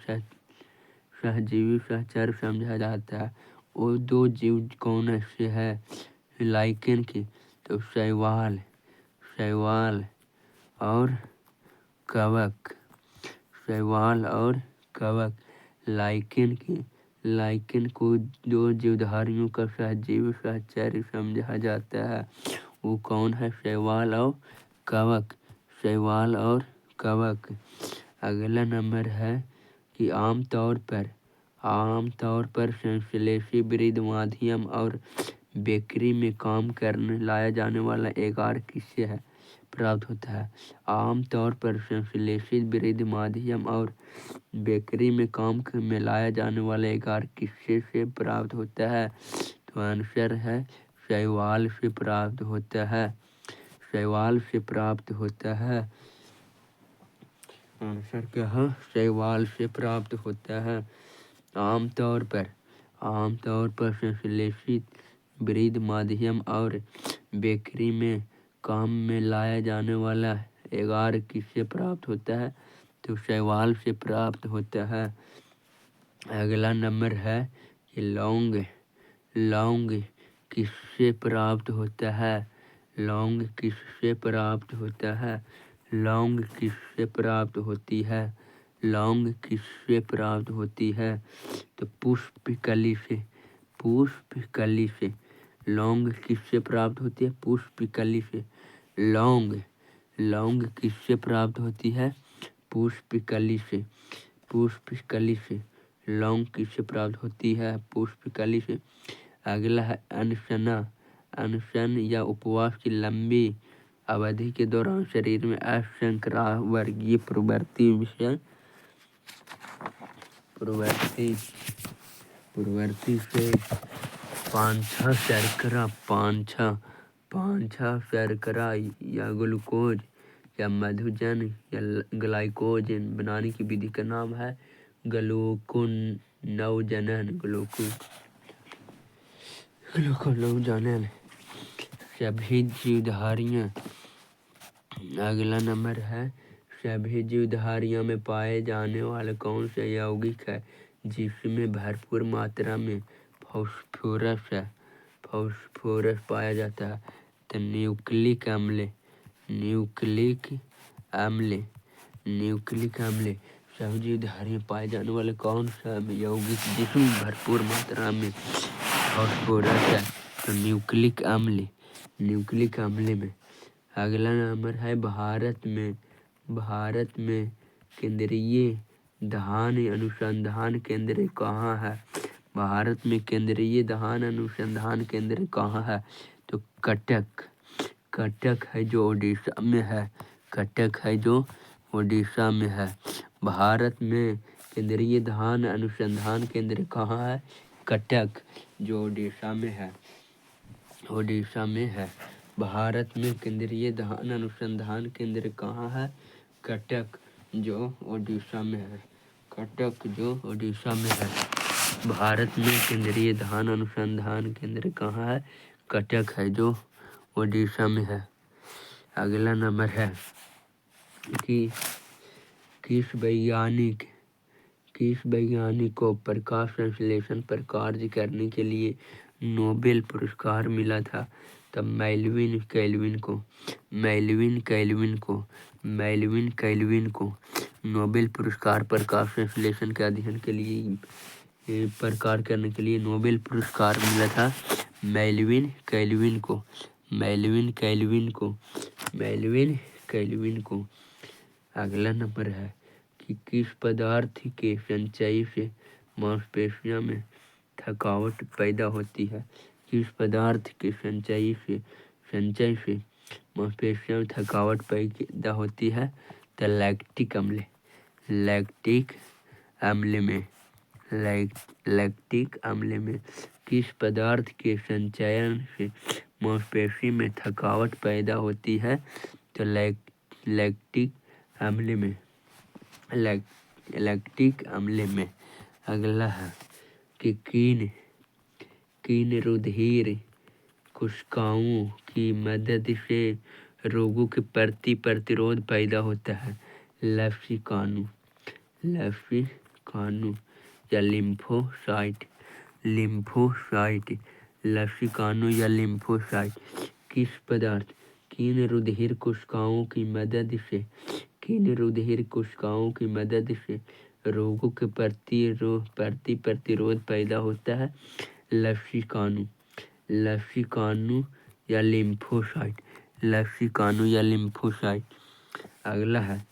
सहजीवी सहचर समझा जाता है। वो दो जीव कौन से है लाइकेन के? तो शैवाल और कवक। शैवाल और कवक। लाइकेन को दो जीवधारियों का सहजीवी सहचर समझा जाता है। वो कौन है? शैवाल और कवक। अगला नंबर है कि आमतौर पर संश्लेषी वृद्धि माध्यम और बेकरी में काम करने लाया जाने वाला एगार किससे है प्राप्त होता है? आमतौर पर संश्लेषित वृद्धि माध्यम और बेकरी में काम में लाया जाने वाला एगार किससे से प्राप्त होता है? तो आंसर है शैवाल से प्राप्त होता है। आंसर क्या है? शैवाल से प्राप्त होता है। आमतौर पर संश्लेषित वृद्धि माध्यम और बेकरी में काम में लाया जाने वाला एगार किससे प्राप्त होता है? तो शैवाल से प्राप्त होता है। अगला नंबर है कि लौंग किससे प्राप्त होता है? लौंग किससे प्राप्त होती है? तो पुष्पकली से। लौंग किससे प्राप्त होती है? पुष्पकली से। लौंग किससे प्राप्त होती है? पुष्पकली से। लौंग किससे प्राप्त होती है? पुष्पकली से। अगला है अनशन या उपवास की लंबी अवधि के दौरान शरीर में अशर्करावर्गीय प्रवृत्ति से पांछा शर्करा या ग्लूकोज या मधुजन या ग्लाइकोजन बनाने की विधि का नाम है ग्लूकोनौजनन। सभी जीवधारियां। अगला नंबर है सभी जीवधारियों में पाए जाने वाले कौन सा यौगिक है जिसमें भरपूर मात्रा में फास्फोरस पाया जाता है? तो न्यूक्लिक अम्ल। सभी जीवधारियों में पाए जाने वाले कौन सा यौगिक जिसमें भरपूर मात्रा में फास्फोरस है? तो न्यूक्लिक अम्ल में। अगला नंबर है भारत में केंद्रीय धान अनुसंधान केंद्र कहाँ है? भारत में केंद्रीय धान अनुसंधान केंद्र कहाँ है? तो कटक है जो ओडिशा में है। भारत में केंद्रीय धान अनुसंधान केंद्र कहाँ है? कटक जो ओडिशा में है। भारत में केंद्रीय धान अनुसंधान केंद्र कहाँ है? कटक जो ओडिशा में है। भारत में केंद्रीय धान अनुसंधान केंद्र कहाँ है? कटक है जो ओडिशा में है। अगला नंबर है कि किस वैज्ञानिक को प्रकाश संश्लेषण पर कार्य करने के लिए नोबेल पुरस्कार मिला था? तब मेल्विन कैल्विन को नोबेल पुरस्कार प्रकाश संश्लेषण के अध्ययन के लिए प्रकार करने के लिए नोबेल पुरस्कार मिला था मेल्विन कैल्विन को। अगला नंबर है कि किस पदार्थ के संचय से मांसपेशियों में थकावट पैदा होती है? किस पदार्थ के संचय से मांसपेशियों में थकावट पैदा होती है? तो लैक्टिक अम्ल में। लैक्टिक अम्ल में किस पदार्थ के संचयन से मांसपेशी में थकावट पैदा होती है? तो लैक्टिक अम्ल में लैक्टिक अम्ल में। अगला है कि किन रुधिर कोशिकाओं की मदद से रोगों के प्रति प्रतिरोध पैदा होता है? लसीकाणु या लिम्फोसाइट। लसीकाणु या लिम्फोसाइट किस पदार्थ किन रुधिर कोशिकाओं की मदद से रोगों के प्रति प्रतिरोध पैदा होता है? लसीकाणु या लिम्फोसाइट। अगला है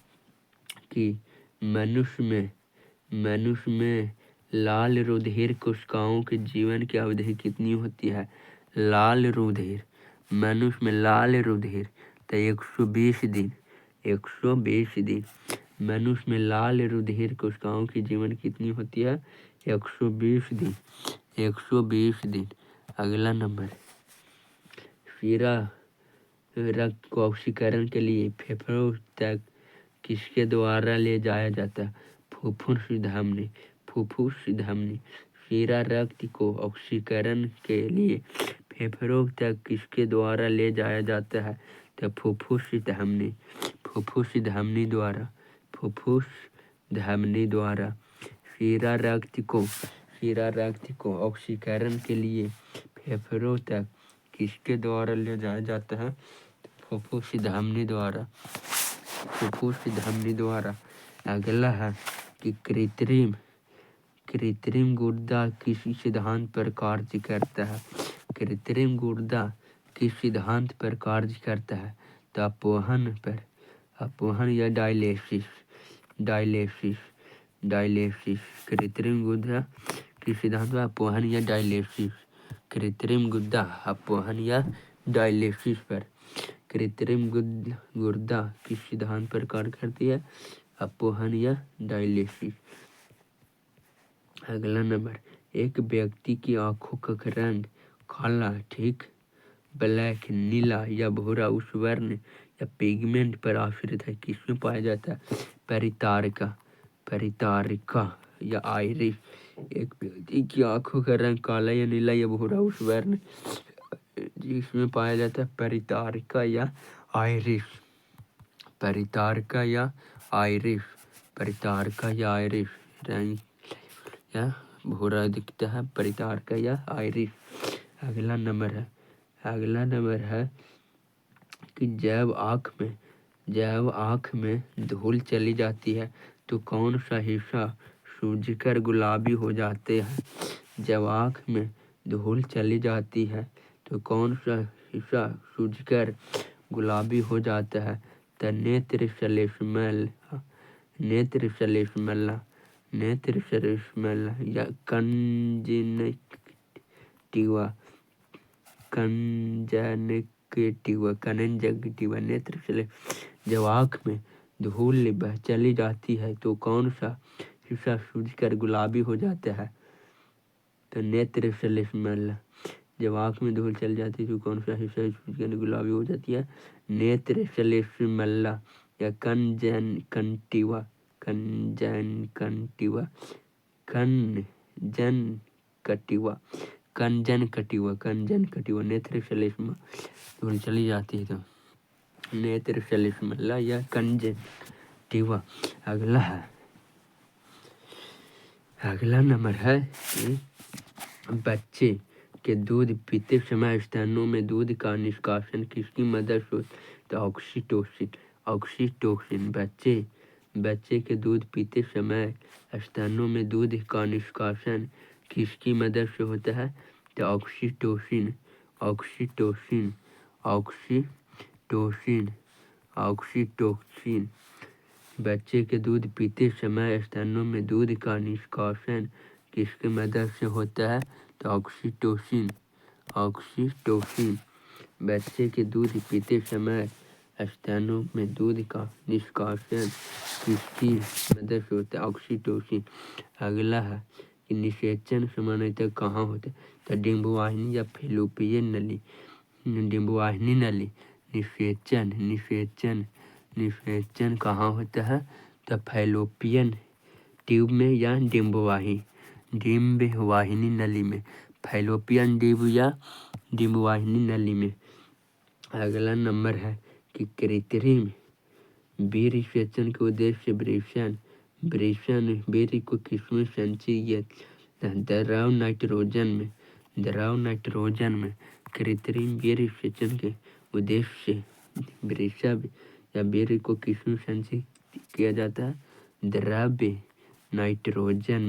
कि मनुष्य में लाल रुधिर कोशिकाओं के जीवन की अवधि कितनी होती है? मनुष्य में लाल रुधिर तो 120 दिन। मनुष्य में लाल रुधिर कोशिकाओं की जीवन कितनी होती है? 120 दिन। अगला नंबर, शीरा रक्त को ऑक्सीकरण के लिए फेफड़ों तक किसके द्वारा ले जाया जाता है? फुफ्फुस धमनी। शीरा रक्त को ऑक्सीकरण के लिए फेफड़ों तक किसके द्वारा ले जाया जाता है? तो फुफ्फुस धमनी द्वारा। शीरा रक्त को ऑक्सीकरण के लिए फेफड़ों तक किसके द्वारा ले जाया जाता है? फुफ्फुस धमनी द्वारा। अगला है कि कृत्रिम गुर्दा किस सिद्धांत पर कार्य करता है? कृत्रिम गुर्दा किस सिद्धांत पर कार्य करता है? तो अपोहन या डायलिसिस। कृत्रिम गुर्दा किस सिद्धांत पर? अपोहन या डायलिसिस। कृत्रिम गुर्दा अपोहन या डायलिसिस पर। कृत्रिम गुर्दा किस सिद्धांत पर कार्य करती है? अपोहन या डायलिसिस। अगला नंबर, एक व्यक्ति की आंखों का रंग काला, ठीक, ब्लैक, नीला या भूरा उस वर्ण या पिगमेंट पर आश्रित है, किसमें पाया जाता है? परितारिका या आइरिस। एक व्यक्ति की आंखों का रंग काला या नीला या भूरा उस वर्ण जिसमें पाया जाता है परितारिका या आइरिस। रंग या भूरा दिखता है, परितारिका या आइरिस। अगला नंबर है कि जब आँख में धूल चली जाती है तो कौन सा हिस्सा सूजकर गुलाबी हो जाते हैं? जब आँख में धूल चली जाती है तो कौन सा हिस्सा सूजकर गुलाबी हो जाता है? तो नेत्र श्लेष्मला या कंजंक्टिवा। नेत्र श्लेष्मला। जब आँख में धूल चली जाती है तो कौन सा हिस्सा सूजकर गुलाबी हो जाता है? तो नेत्र श्लेष्मला। जब आँख में धूल चली जाती है तो कौन सा हिस्सा सूजकर गुलाबी हो जाती है? नेत्र श्लेष्मला या कंजंक्टिवा। नेत्र श्लेष्मा धूल चली जाती है तो नेत्र श्लेष्मला या कंजंक्टिवा। अगला नंबर है कि बच्चे के दूध पीते समय स्तनों में दूध का निष्कासन किसकी मदद से होता है? तो ऑक्सीटोसिन। बच्चे के दूध पीते समय स्तनों में दूध का निष्कासन किसकी मदद से होता है? तो ऑक्सीटोसिन। बच्चे के दूध पीते समय स्तनों में दूध का निष्कासन किसकी मदद से होता है? तो ऑक्सीटोसिन। बच्चे के दूध पीते समय स्तनों में दूध का निष्कासन किसकी मदद से होता है? ऑक्सीटोसिन। अगला है कि निषेचन सामान्यतः कहाँ होता है, तो डिम्बवाहिनी या फैलोपियन नली, डिम्बवाहिनी नली। निषेचन निषेचन निषेचन कहाँ होता है, तो फैलोपियन ट्यूब में या डिम्बवाहिनी नली में, फैलोपियन ट्यूब या डिम्बवाहिनी नली में। अगला नंबर है कि कृत्रिम वीर्य सेचन के उद्देश्य से वृषण वीर्य को किसमें संचयित, द्रव नाइट्रोजन में। कृत्रिम वीर्य सेचन के उद्देश्य से वृषभ या वीर्य को किसमें संचयित किया जाता है, द्रव नाइट्रोजन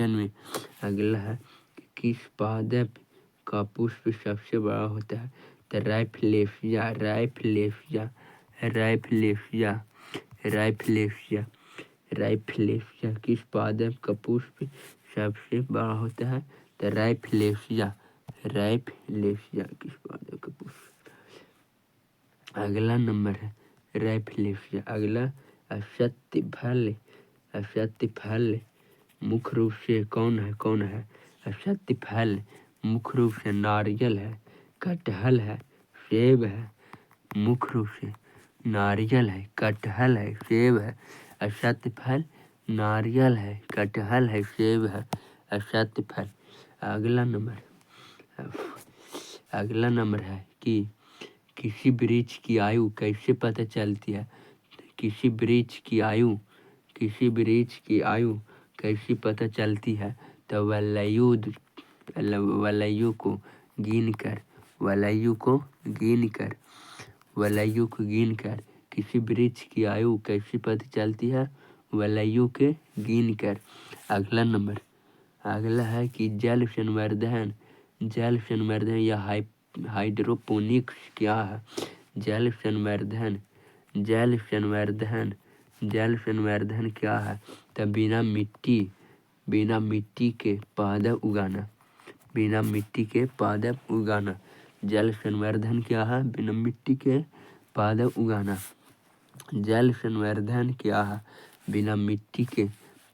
में। अगला है कि किस पादप का पुष्प सबसे बड़ा होता है, तो राइफलेशिया किस पादप का पुष्प सबसे बड़ा होता है, तो राइफलेशिया किस पादप का पुष्प। अगला नंबर है राइफलेशिया। अगला असत्य फल मुख्य रूप से कौन है, असत्य फल मुख्य रूप से नारियल है, कटहल है, सेब है। मुख्य रूप से नारियल है, कटहल है, सेब है। असत्य फल नारियल है, कटहल है, सेब है असत्य फल। अगला नंबर है कि किसी वृक्ष की आयु कैसे पता चलती है, किसी वृक्ष की आयु कैसे पता चलती है, तो वलयु को गिन कर किसी वृक्ष की आयु कैसे पता चलती है, वलयु के गिन कर। अगला है कि जल संवर्धन या हाइड्रोपोनिक्स क्या है। जल संवर्धन क्या है, तो बिना मिट्टी के पादप उगाना। जल संवर्धन क्या है, बिना मिट्टी के पादप उगाना। जल संवर्धन क्या है, बिना मिट्टी के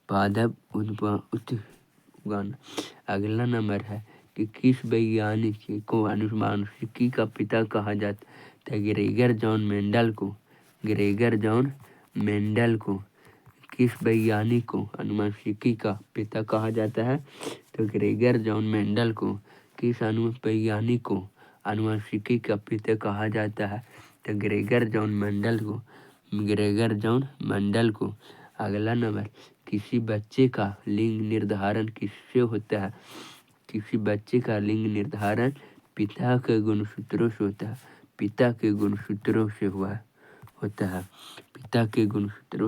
पादप उगाना। अगला नंबर है कि किस वैज्ञानिक को अनुवांशिकी का पिता कहा जाता है, ग्रेगर जॉन मेंडल को किस वैज्ञानिक को अनुवांशिकी का पिता कहा जाता है, तो ग्रेगर जॉन मेंडल को किस वैज्ञानिक को अनुवांशिकी का पिता कहा जाता है, तो ग्रेगर जॉन मेंडल को। अगला नंबर किसी बच्चे का लिंग निर्धारण किससे होता है, किसी बच्चे का लिंग निर्धारण पिता के गुणसूत्रों से होता है, पिता के गुणसूत्रों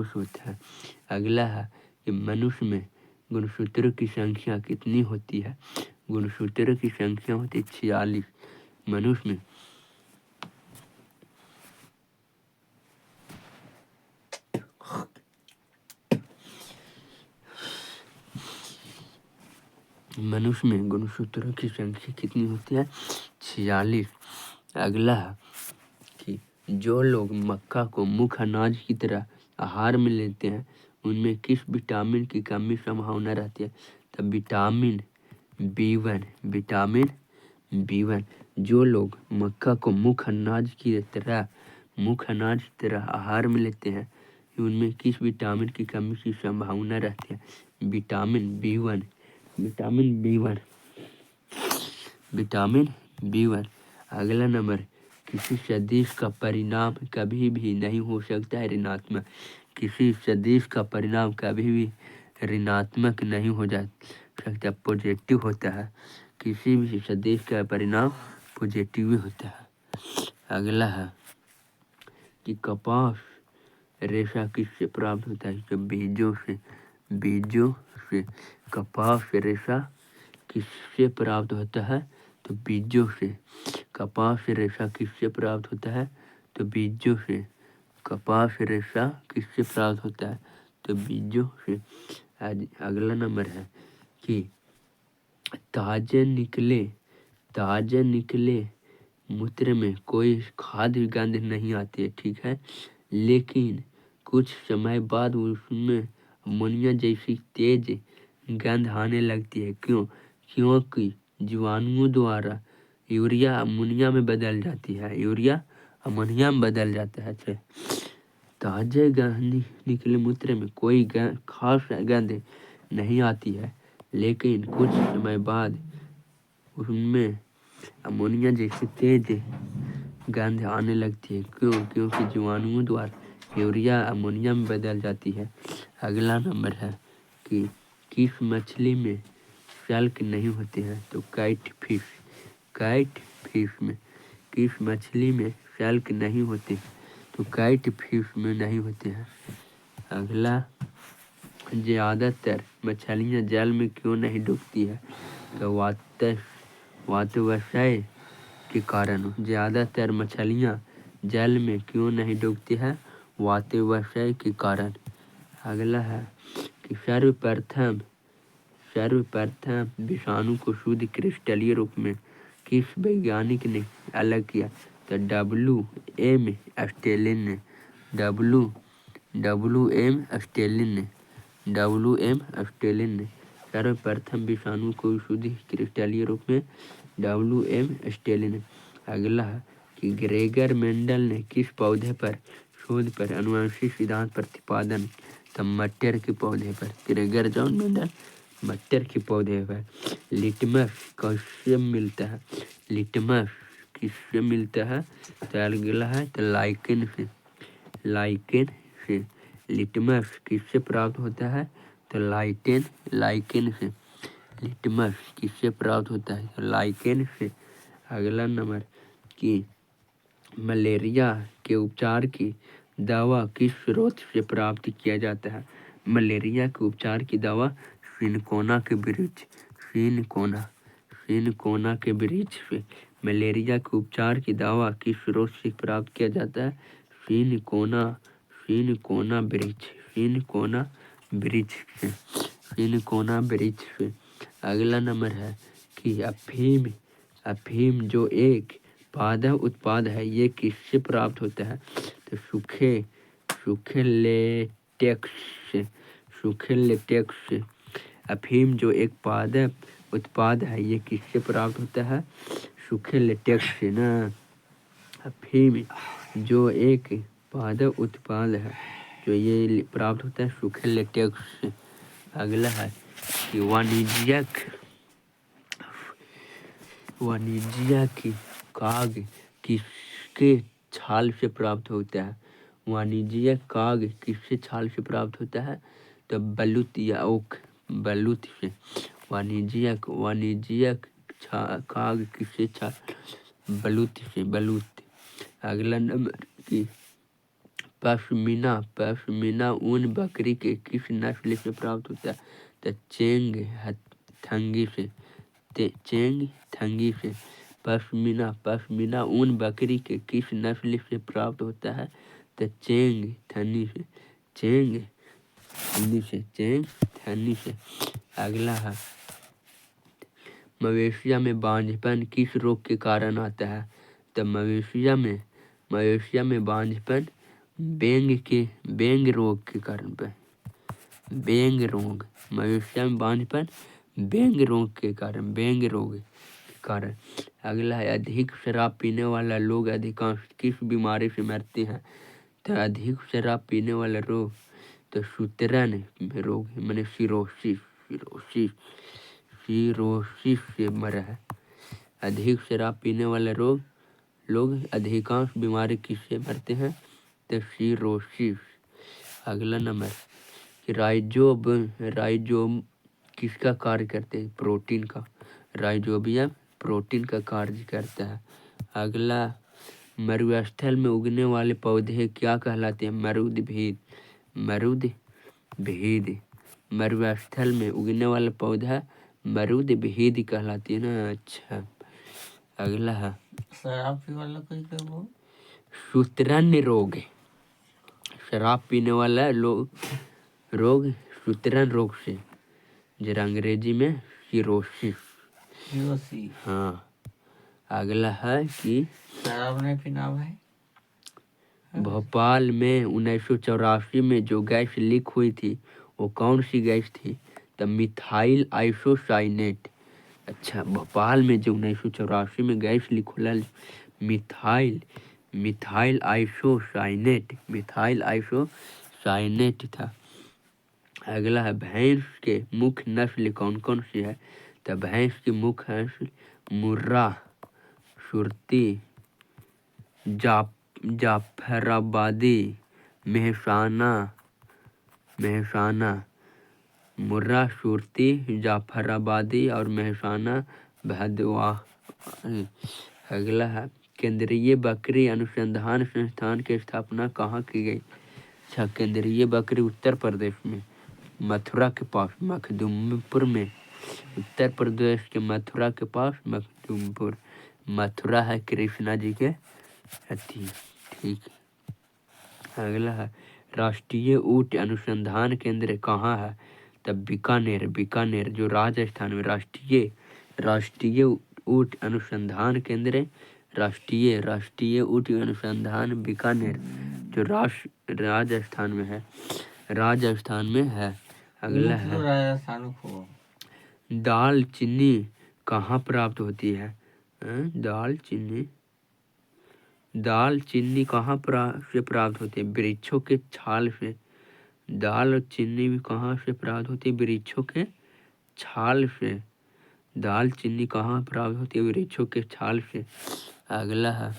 से होता है। अगला है कि मनुष्य में गुणसूत्रों की संख्या कितनी होती है, गुणसूत्रों की संख्या होती है 46 मनुष्य में। मनुष्य में गुणसूत्रों की संख्या कितनी होती है, 46। अगला है कि जो लोग मक्का को मुख्य अनाज की तरह आहार में लेते हैं उनमें किस विटामिन की कमी संभावना रहती है, तो विटामिन B1। जो लोग मक्का को मुख्य अनाज की तरह आहार में लेते हैं उनमें किस विटामिन की कमी की संभावना रहती है, विटामिन B1। अगला नंबर किसी सदिश का परिणाम कभी भी नहीं हो सकता है ऋणात्मक, किसी सदिश का परिणाम कभी भी ऋणात्मक नहीं हो सकता, पॉजिटिव होता है। किसी भी सदिश का परिणाम पॉजिटिव होता है। अगला है कि कपास रेशा किससे प्राप्त होता है, तो बीजों से। कपास रेशा किससे प्राप्त होता है, तो बीजों से। कपास रेशा किससे प्राप्त होता है, तो बीजों से। कपास रेशा किससे प्राप्त होता है, तो बीजों से। अगला नंबर है कि ताजे निकले मूत्र में कोई खाद्य गंध नहीं आती है, ठीक है, लेकिन कुछ समय बाद उसमें अमोनिया जैसी तेज गंध आने लगती है। क्यों? क्योंकि जीवाणुओं द्वारा यूरिया अमोनिया में बदल जाती है। यूरिया अमोनिया में बदल जाता है। अच्छा, ताजे निकले मूत्र में कोई खास गंध नहीं आती है, लेकिन कुछ समय बाद उनमें अमोनिया जैसी तेज गंध आने लगती है। क्यों? क्योंकि जीवाणुओं द्वारा यूरिया अमोनिया में बदल जाती है। अगला नंबर है कि किस मछली में शल्क नहीं होते हैं? तो काइट फिश। काइट फिश में किस मछली में शल्क नहीं होते? तो काइट फिश में नहीं होते हैं। अगला, ज़्यादातर मछलियाँ जल में क्यों नहीं डूबती है? तो वातवशय के कारण। ज़्यादातर मछलियाँ जल में क्यों नहीं डूबती है? वातवशय के कारण। अगला है कि सर्वप्रथम विषाणु को शुद्ध क्रिस्टलीय रूप में किस वैज्ञानिक ने अलग किया? तो W.M. स्टेलिन ने। W.M. स्टेलिन ने सर्वप्रथम विषाणु को शुद्ध क्रिस्टलीय रूप में W.M. स्टेलिन ने। अगला है कि ग्रेगर मेंडल ने किस पौधे पर शोध पर अनुवांशिक सिद्धांत प्रतिपादन? तो मटर के पौधे पर। ग्रेगर जॉन मेंडल मटर के पौधे पर। लिटमस किससे मिलता है? लिटमस किससे मिलता है? तो अगला है तो लाइकेन से। लिटमस किससे प्राप्त होता है? तो लाइकेन से। लिटमस किससे प्राप्त होता है? तो लाइकेन से। अगला नंबर कि मलेरिया के उपचार की दवा किस स्रोत से प्राप्त किया जाता है? मलेरिया के उपचार की दवा सिनकोना के वृक्ष से। मलेरिया के उपचार की दवा किस स्रोत से प्राप्त किया जाता है? सिनकोना वृक्ष से। अगला नंबर है कि अफीम जो एक पादप उत्पाद है, ये किससे प्राप्त होता है? तो सूखे लेटेक्स से। अफीम जो एक पादप उत्पाद है, ये किससे प्राप्त होता है? सूखे लेटेक्स से ना। अफीम जो एक पादप उत्पाद है, जो ये प्राप्त होता है सूखे लेटेक्स से। अगला है कि वाणिज्यिक काग किसके छाल से प्राप्त होता है? वाणिज्यिक काग किससे छाल से प्राप्त होता है? तो बलूत या ओक से। वाणिज्यिक काग किससे छाल? बलूत से। अगला नंबर की पश्मीना ऊन बकरी के किस नस्ल से प्राप्त होता है? तो चेंग थंगी से। पश्मीना ऊन बकरी के किस नस्ल से प्राप्त होता है? तो चेंग थनी से। अगला है मवेशिया में बांझपन किस रोग के कारण आता है? तो मवेशिया में बांझपन बेंग रोग के कारण पे। मवेशिया में बांझपन बेंग रोग के कारण। अगला है अधिक शराब पीने वाला लोग अधिकांश किस बीमारी से मरते हैं? तो अधिक शराब पीने वाला रोग तो सूत्रन रोग मैंने सिरोसिस से मरा है। अधिक शराब पीने वाले लोग अधिकांश बीमारी किससे मरते हैं? तो सिरोसिस। अगला नंबर कि राइजोम किसका कार्य करते हैं? प्रोटीन का। राइजोबियम प्रोटीन का कार्य करता है। अगला मरुस्थल में उगने वाले पौधे क्या कहलाते हैं? मरुदभेद। मरुस्थल में उगने वाला पौधा मरुदभेद कहलाती है ना। अच्छा, अगला है शराब पीने वाला कोई क्या? सूत्रन रोग। शराब पीने वाला रोग सूत्रन रोग से, जरा अंग्रेजी में सिरोसिस। हाँ। अगला है कि शराब नहीं पीना भाई। भोपाल में 1984 में जो गैस लीक हुई थी, वो कौन सी गैस थी? तो मिथाइल आइसोसाइनेट। अच्छा, भोपाल में जो 1984 में गैस लीक होला, मिथाइल मिथाइल आइसोसाइनेट था। अगला है भैंस के मुख्य नस्ल कौन कौन सी है? तो भैंस की मुख्य नस्ल मुर्रा, सुरती, जाफराबादी, मेहसाना। मुर्रा, सुरती, जाफराबादी और मेहसाना भदवाही। अगला है केंद्रीय बकरी अनुसंधान संस्थान की स्थापना कहाँ की गई? अच्छा, केंद्रीय बकरी उत्तर प्रदेश में मथुरा के पास मखदूमपुर में। उत्तर प्रदेश के मथुरा के पास मखदूमपुर। मथुरा है कृष्णा जी के अथी। ठीक। अगला है राष्ट्रीय ऊँट अनुसंधान केंद्र कहाँ है? तब बीकानेर जो राजस्थान में राष्ट्रीय ऊँट अनुसंधान केंद्र, राष्ट्रीय ऊँट अनुसंधान बीकानेर जो राजस्थान में है। अगला है राजस्थान को दालचीनी कहाँ प्राप्त होती है? दालचीनी कहाँ से प्राप्त होती है? वृक्षों के छाल से। दालचीनी कहाँ से प्राप्त होती है? वृक्षों के छाल से। दालचीनी कहाँ प्राप्त होती है? वृक्षों के छाल से। अगला है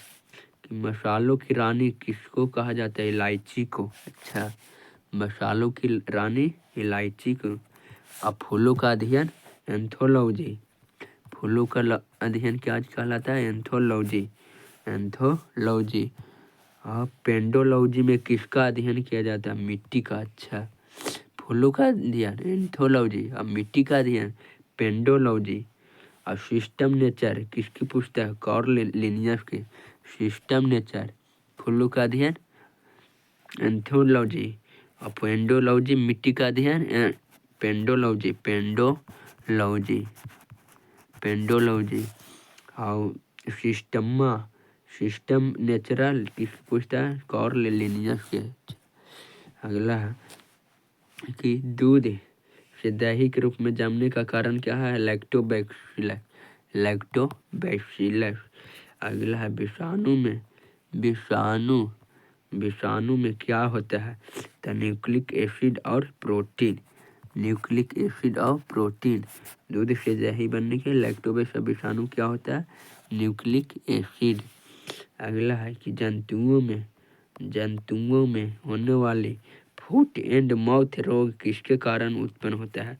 कि मसालों की रानी किसको कहा जाता है? इलायची को। अच्छा, मसालों की रानी इलायची को। अब फूलों का अध्ययन एंथोलॉजी। फूलों का अध्ययन क्या कहलाता है? एंथोलॉजी। पेंडोलॉजी में किसका अध्ययन किया जाता है? मिट्टी का। अच्छा, फूलों का अध्ययन एंथोलॉजी और मिट्टी का अध्ययन पेंडोलॉजी। और सिस्टम नेचर किसकी पुस्तक है? कार्ल लिनियस की सिस्टम नेचर। फूलों का अध्ययन एंथोलॉजी और पेंडोलॉजी मिट्टी का अध्ययन पेंडोलॉजी। और सिस्टम नेचुरल किसकी पुस्तक है? कार्ल लिनियस के। अगला है कि दूध से दही के रूप में जमने का कारण क्या है? लैक्टोबैसिलस। अगला है विषाणु में क्या होता है? तो न्यूक्लिक एसिड और प्रोटीन। दूध से दही बनने के लैक्टोबैसिलस विषाणु क्या होता है? Nucleic acid. अगला है कि जंतुओं में होने वाले फुट एंड माउथ रोग किसके कारण उत्पन्न होता है?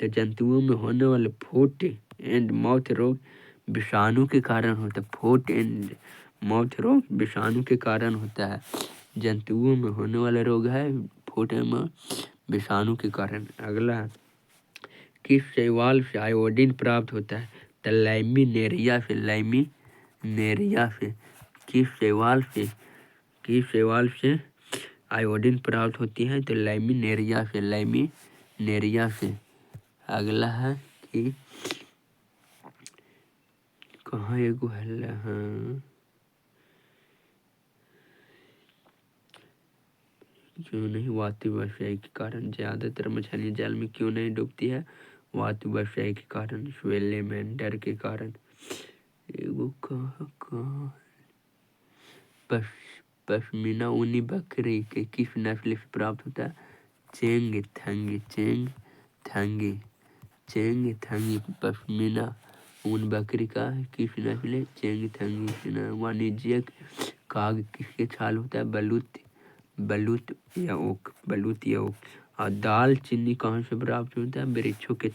तो जंतुओं में होने वाले फुट एंड माउथ रोग विषाणु के कारण होता है। फुट एंड माउथ रोग विषाणु के कारण होता है। जंतुओं में होने वाला रोग है फुट एंड माउथ विषाणु के कारण। अगला है किस शैवाल से आयोडीन प्राप्त होता है? तो लैमिनेरिया से। किस शैवाल से आयोडीन प्राप्त होती है? तो लैमिनेरिया से। अगला है कि कहाँ एगो है क्यों नहीं वायु वर्षा के कारण ज्यादातर मछलियाँ जल में क्यों नहीं डूबती है? वायु वर्षा के कारण, सैलेमेंडर के कारण। एगो कहाँ पश्मीना ऊनी बकरी के किस नस्ल से प्राप्त होता है? चेंगथंगी पश्मीना ऊन बकरी का किस नस्ल है? चेंगथंगी। वाणिज्यिक काग किसके छाल होता है? बलूत या ओक। और दालचीनी कहाँ से प्राप्त होता है? वृक्षों के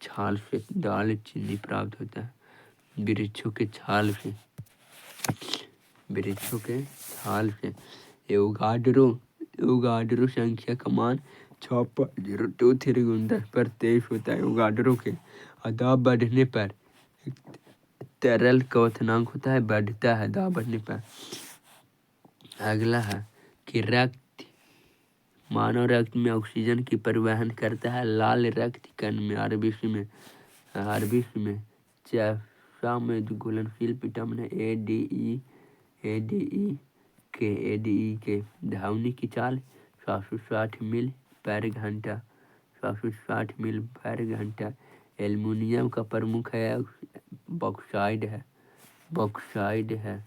छाल से दालचीनी प्राप्त होता है। वृक्षों के छाल से। एवोगाड्रो संख्या का मान 6.023 होता है एवोगाड्रो के। और दाब बढ़ने पर तरल क्वथनांक होता है, बढ़ता है दाब बढ़ने पर। अगला है कि मानव रक्त में ऑक्सीजन की परिवहन करता है लाल रक्त कण में आरबीसी में चासा में घुलनशील विटामिन एडीई के धावनी की चाल 760 मील पर घंटा, 760 मील पर घंटा। एल्युमिनियम का प्रमुख है बॉक्साइड है,